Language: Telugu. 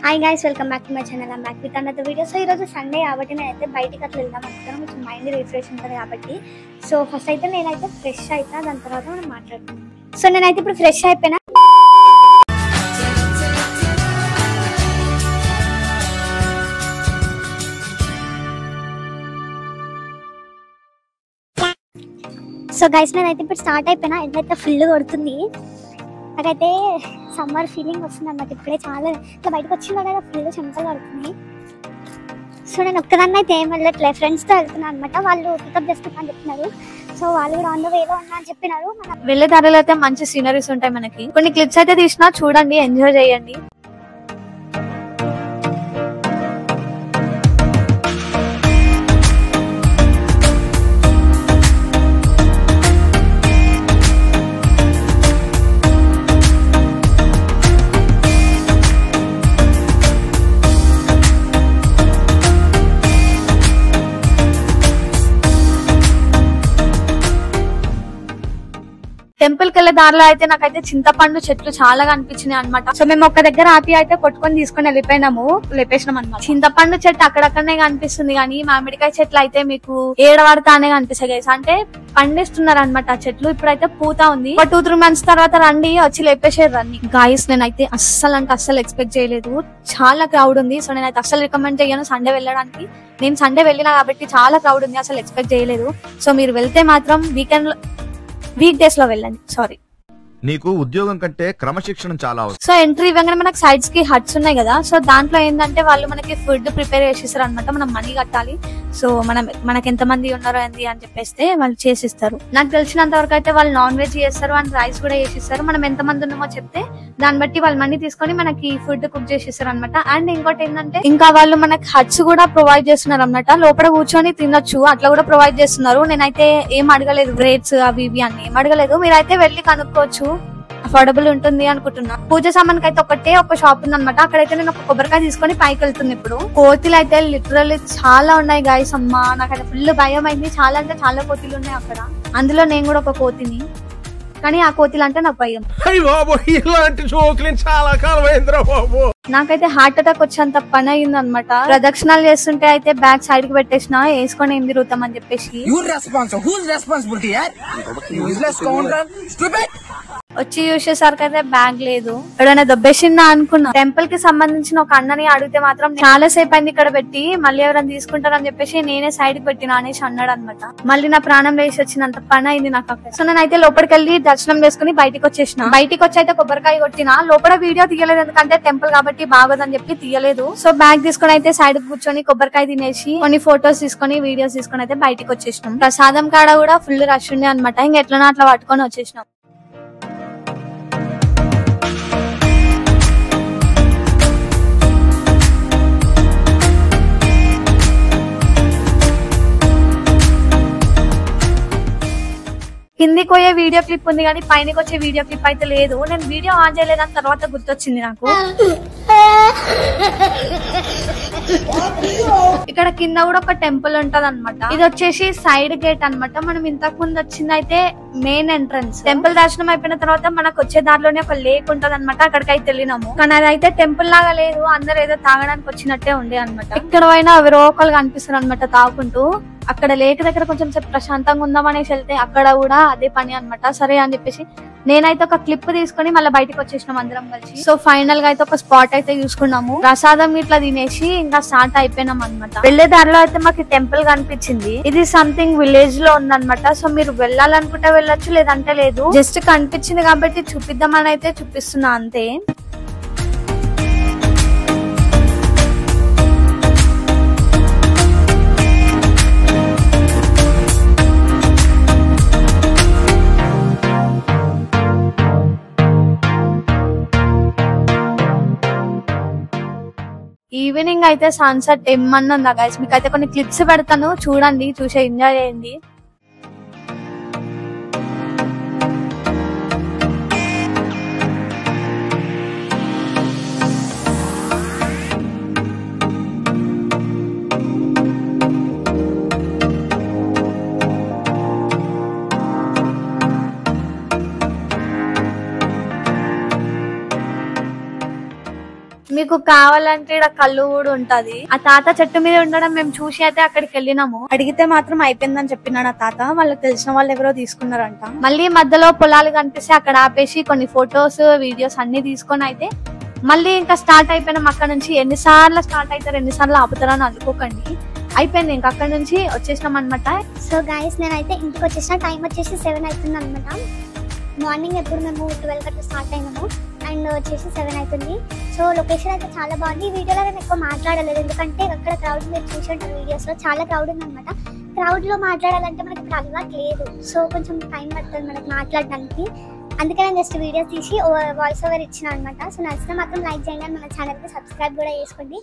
Hi guys, welcome back to my channel. I'm back with another video. So ఈరోజు సండే కాబట్టి నేనైతే బయటికి అట్లా వెళ్దాం అనుకుంటాను, కొంచెం మైండ్ రిఫ్రెష్ ఉంటుంది కాబట్టి. సో ఫస్ట్ అయితే నేనైతే ఫ్రెష్ అవుతా, దాని తర్వాత మనం మాట్లాడుతాం. సో నేనైతే ఇప్పుడు ఫ్రెష్ అయిపోయినా. సో గైస్ నేనైతే ఇప్పుడు స్టార్ట్ అయిపోయినా. ఎంతైతే ఫుల్ కొడుతుంది, నాకైతే సమ్మర్ ఫీలింగ్ వస్తుంది అన్నమాట. ఇప్పుడే చాలా ఇట్లా బయటకు వచ్చిన కదా ఫుల్ చెమటలు పడుతుంది. సో నేను ఒక్కదాన్ని అయితే ఏం వెళ్ళట్లేదు, ఫ్రెండ్స్తో వెళ్తున్నాను అనమాట. వాళ్ళు పికప్ చేస్తున్నా అని చెప్తున్నారు. సో వాళ్ళు కూడా ఆన్ ద వేలో ఉన్నా అని చెప్పినారు. వెళ్ళే దారిలో అయితే మంచి సీనరీస్ ఉంటాయి, మనకి కొన్ని క్లిప్స్ అయితే తీసినా, చూడండి, ఎంజాయ్ చేయండి. టెంపుల్ కి వెళ్లే దారిలో అయితే నాకైతే చింతపండు చెట్లు చాలా కనిపించినాయి అనమాట. సో మేము ఒక దగ్గర ఆపి అయితే కొట్టుకొని తీసుకొని లేపేసినాం అనమాట. చింతపండు చెట్టు అక్కడక్కడనే కనిపిస్తుంది, కానీ మామిడికాయ చెట్లు అయితే మీకు ఏడవాడతానే కనిపిస్తాయి గైస్. అంటే పండిస్తున్నారు అనమాట ఆ చెట్లు. ఇప్పుడైతే పూత ఉంది, ఒక 2-3 months తర్వాత రండి వచ్చి లేపేసారు రండి గాయస్. నేనైతే అస్సలు ఎక్స్పెక్ట్ చేయలేదు, చాలా క్రౌడ్ ఉంది. సో నేనైతే అస్సలు రికమెండ్ చేయను సండే వెళ్ళడానికి. నేను సండే వెళ్ళినా కాబట్టి చాలా క్రౌడ్ ఉంది, అసలు ఎక్స్పెక్ట్ చేయలేదు. సో మీరు వెళ్తే మాత్రం వీక్ డేస్ లో వెళ్ళండి. సారీ, నీకు ఉద్యోగం కంటే క్రమశిక్షణ చాలా అవసరం. సో ఎంట్రీ ఇవ్వగానే మనకి సైడ్స్ కి హట్స్ ఉన్నాయి కదా, సో దాంట్లో ఏంటంటే వాళ్ళు మనకి ఫుడ్ ప్రిపేర్ చేసిస్తారు అనమాట. మనం మనీ కట్టాలి. సో మనకి ఎంత మంది ఉన్నారో ఏంది అని చెప్పేస్తే వాళ్ళు చేసిస్తారు. నాకు తెలిసినంత వరకు అయితే వాళ్ళు నాన్ వెజ్ చేస్తారు అండ్ రైస్ కూడా చేసిస్తారు. మనం ఎంత మంది ఉన్నామో చెప్తే దాన్ని బట్టి వాళ్ళు మనీ తీసుకొని మనకి ఫుడ్ కుక్ చేసిస్తారు అనమాట. అండ్ ఇంకోటి ఏంటంటే ఇంకా వాళ్ళు మనకి హట్స్ కూడా ప్రొవైడ్ చేస్తున్నారు అనమాట. లోపల కూర్చొని తినొచ్చు, అట్లా కూడా ప్రొవైడ్ చేస్తున్నారు. నేనైతే ఏం అడగలేదు, రేట్స్ అవి ఇవి అని ఏం అడగలేదు. మీరైతే వెళ్ళి కనుక్కోవచ్చు, అఫోర్డబుల్ ఉంటుంది అనుకుంటున్నా. పూజ సామాన్ అయితే ఒక షాప్ ఉంది అనమాట. అక్కడైతే నేను ఒక కొబ్బరికాయ తీసుకొని పైకి వెళ్తుంది. ఇప్పుడు కోతులు అయితే లిటరల్లీ చాలా ఉన్నాయి గాయస్. అమ్మా నాకైతే ఫుల్ భయం అయింది. చాలా అంటే చాలా కోతులు ఉన్నాయి అక్కడ. అందులో నేను కూడా ఒక కోతిని, కానీ ఆ కోతులు అంటే నాకు భయం. నాకైతే హార్ట్ అటాక్ వచ్చేంత పని అయింది అనమాట. ప్రదక్షిణాలు చేస్తుంటే అయితే బ్యాగ్ సైడ్ కి పెట్టేసిన, వేసుకొని ఏం తిరుగుతాం అని చెప్పేసి వచ్చి చూసేసరికి అయితే బ్యాగ్ లేదు. ఎవరైనా దొబ్బేసిందా అనుకున్నా. టెంపుల్ కి సంబంధించిన ఒక అన్నని అడిగితే మాత్రం చాలా సేపు అయింది ఇక్కడ పెట్టి, మళ్ళీ ఎవరైనా తీసుకుంటారని చెప్పేసి నేనే సైడ్ కి పెట్టినా అనేసి అన్నాడు అనమాట. మళ్ళీ నా ప్రాణం లేచి వచ్చినంత పని అయింది నాకు అక్కడ. సో నేనైతే లోపలికి వెళ్ళి దర్శనం చేసుకుని బయటికి వచ్చేసిన. బయటికి వచ్చి అయితే కొబ్బరికాయ కొట్టిన. లోపల వీడియో తీయలేదు, ఎందుకంటే టెంపుల్ కాబట్టి బాగోదని చెప్పి తీయలేదు. సో బ్యాగ్ తీసుకుని అయితే సైడ్ కూర్చొని కొబ్బరికాయ తినేసి కొన్ని ఫొటోస్ తీసుకొని వీడియోస్ తీసుకొని అయితే బయటికి వచ్చేసినాం. ప్రసాదం కాడ కూడా ఫుల్ రష్ ఉండే అనమాట. ఇంకా ఎట్లనో అట్లా పట్టుకొని వచ్చేసినాం. కిందికి పోయే వీడియో క్లిప్ ఉంది, కానీ పైనకి వచ్చే వీడియో క్లిప్ అయితే లేదు. నేను వీడియో ఆన్ చేయలేదని తర్వాత గుర్తొచ్చింది నాకు. ఇక్కడ కింద కూడా ఒక టెంపుల్ ఉంటది అనమాట. ఇది వచ్చేసి సైడ్ గేట్ అనమాట. మనం ఇంతకు ముందు వచ్చింది అయితే మెయిన్ ఎంట్రన్స్. టెంపుల్ దర్శనం అయిపోయిన తర్వాత మనకు వచ్చే దారిలోనే ఒక లేక్ ఉంటది అనమాట. అక్కడికైతే వెళ్ళినాము, కానీ అది అయితే టెంపుల్ లాగా లేదు. అందరు ఏదో తాగడానికి వచ్చినట్టే ఉండే అనమాట. ఇక్కడ పోయినా ఎవరో ఒకరు కనిపిస్తారు అనమాట తాగుకుంటూ. అక్కడ లేక్ దగ్గర కొంచెం సేపు ప్రశాంతంగా ఉందామనేసి వెళ్తే అక్కడ కూడా అదే పని అనమాట. సరే అని చెప్పేసి నేనైతే ఒక క్లిప్ తీసుకుని మళ్ళీ బయటకు వచ్చేసినాం అందరం కలిసి. సో ఫైనల్ గా అయితే ఒక స్పాట్ అయితే చూసుకున్నాము. ప్రసాదం ఇట్లా తినేసి ఇంకా స్టార్ట్ అయిపోయినాం అనమాట. వెళ్లే దారిలో అయితే మాకు టెంపుల్ కనిపించింది. ఇది సంథింగ్ విలేజ్ లో ఉందన్నమాట. సో మీరు వెళ్ళాలనుకుంటే వెళ్ళొచ్చు, లేదంటే లేదు. జస్ట్ కనిపించింది కాబట్టి చూపిద్దామని అయితే చూపిస్తున్నా అంతే. ఈవినింగ్ అయితే సన్సెట్ ఏమన్నా గైస్, మీకు అయితే కొన్ని క్లిప్స్ పెడతాను, చూడండి, చూసి ఎంజాయ్ చేయండి. మీకు కావాలంటే ఇక్కడ కళ్ళు కూడా ఉంటది. ఆ తాత చెట్టు మీద ఉండడం మేము చూసి అయితే అక్కడికి వెళ్ళినాము. అడిగితే మాత్రం అయిపోయిందని చెప్పినాడు ఆ తాత. వాళ్ళకి తెలిసిన వాళ్ళు ఎవరో తీసుకున్నారంట. మళ్ళీ మధ్యలో పొలాలు కనిపిస్తే అక్కడ ఆపేసి కొన్ని ఫొటోస్ వీడియోస్ అన్ని తీసుకొని అయితే మళ్ళీ ఇంకా స్టార్ట్ అయిపోయినాం. అక్కడ నుంచి ఎన్నిసార్లు స్టార్ట్ అవుతారు ఎన్నిసార్లు ఆపుతారని అనుకోకండి. అయిపోయింది ఇంకా అక్కడ నుంచి వచ్చేసినాం అనమాట. సో గైస్ నేనైతే ఇంటికి వచ్చేసిన. టైం వచ్చేసి 7 అవుతుంది అనమాట. మార్నింగ్ ఎప్పుడు మేము 12 అట్లా స్టార్ట్ అయినాము అండ్ వచ్చేసి 7 అవుతుంది. సో లొకేషన్ అయితే చాలా బాగుంది. ఈ వీడియోలో నేను ఎక్కువ మాట్లాడలేదు ఎందుకంటే అక్కడ క్రౌడ్ మీరు చూసి ఉంటారు వీడియోస్లో చాలా క్రౌడ్ ఉందన్నమాట. క్రౌడ్లో మాట్లాడాలంటే మనకి ఇప్పుడు అలవాటు లేదు. సో కొంచెం టైం పడుతుంది మనకి మాట్లాడడానికి. అందుకే నేను జస్ట్ వీడియో తీసి వాయిస్ ఓవర్ ఇచ్చిన అనమాట. సో నచ్చితే మాత్రం లైక్ చేయండి, మన ఛానల్కి సబ్స్క్రైబ్ కూడా చేసుకోండి.